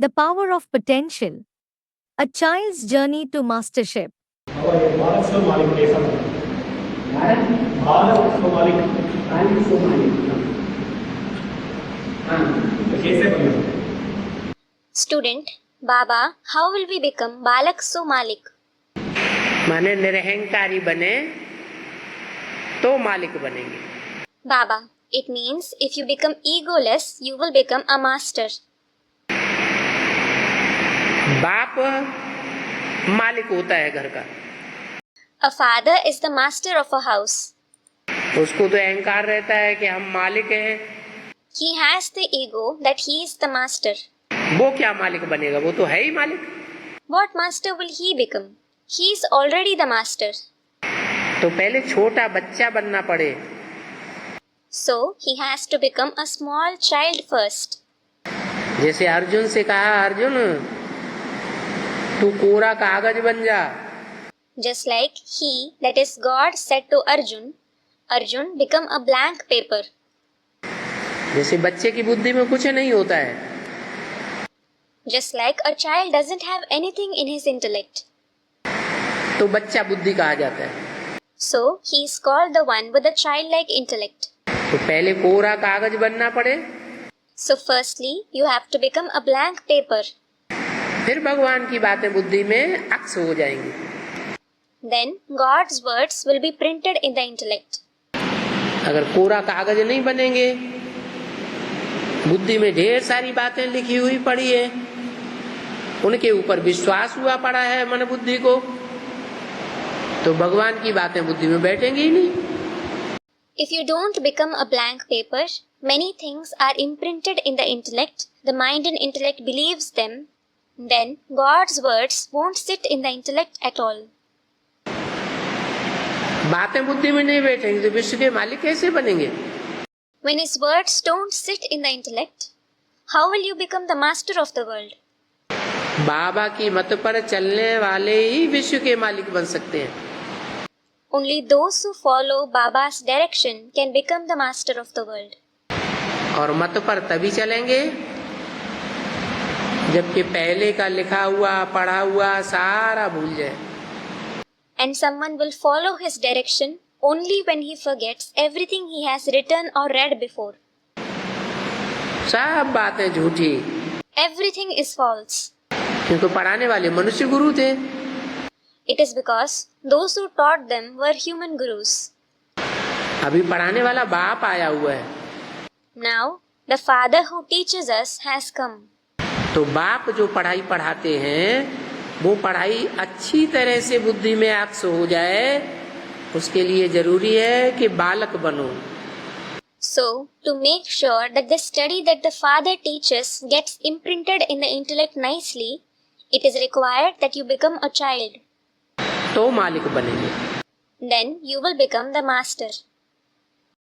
The Power of Potential. A Child's Journey to Mastership. Bharat सो मालिक कैसा बना? भारत सो मालिक तो कैसे बना? Student, Baba, how will we become Balak so Malik? माने निरहंकारी बने तो मालिक बनेंगे। Baba, it means if you become egoless, you will become a master. बाप मालिक होता है घर का, A father is the master of a house. उसको तो अहंकार रहता है कि हम मालिक हैं। He has the ego that he is the master. वो क्या मालिक बनेगा, वो तो है ही मालिक। What master will he become? He is already the master. तो पहले छोटा बच्चा बनना पड़े। So he has to become a small child first. जैसे अर्जुन से कहा, अर्जुन तू कोरा कागज बन जा। Just like he, that is God, said to Arjun, Arjun, become a blank paper. जैसे बच्चे की बुद्धि में कुछ नहीं होता है, Just like a child doesn't have anything in his intellect. तो बच्चा बुद्धि कहा जाता है। So he is called the one with a childlike intellect. तो पहले कोरा कागज बनना पड़े, So firstly, you have to become a blank paper. फिर भगवान की बातें बुद्धि में अक्स हो जाएंगी। Then God's words will be printed in the intellect. अगर कोरा कागज नहीं बनेंगे, बुद्धि में ढेर सारी बातें लिखी हुई पड़ी है, उनके ऊपर विश्वास हुआ पड़ा है मन बुद्धि को, तो भगवान की बातें बुद्धि में बैठेंगी ही नहीं। If you don't become a blank paper, many things are imprinted in the intellect, the mind and intellect believes them, then God's words won't sit in the intellect at all. बातें बुद्धि में नहीं बैठेंगी तो विश्व के मालिक कैसे बनेंगे? When his words don't sit in the intellect, how will you become the master of the world? बाबा की मत पर चलने वाले ही विश्व के मालिक बन सकते हैं। Only those who follow Baba's direction can become the master of the world. और मत पर तभी चलेंगे जबकि पहले का लिखा हुआ पढ़ा हुआ सारा भूल जाए। And someone will follow his direction only when he forgets everything he has written or read before. सब बातें झूठी, Everything is false. क्योंकि पढ़ाने वाले मनुष्य गुरु थे। It is because those who taught them were human gurus. अभी पढ़ाने वाला बाप आया हुआ है, Now, the Father who teaches us has come. तो बाप जो पढ़ाई पढ़ाते हैं वो पढ़ाई अच्छी तरह से बुद्धि में अक्स हो जाए, उसके लिए जरूरी है कि बालक बनो। So, to make sure that the study that the Father teaches gets imprinted in the intellect nicely, it is required that you become a child. तो मालिक बनेंगे। Then you will become the master.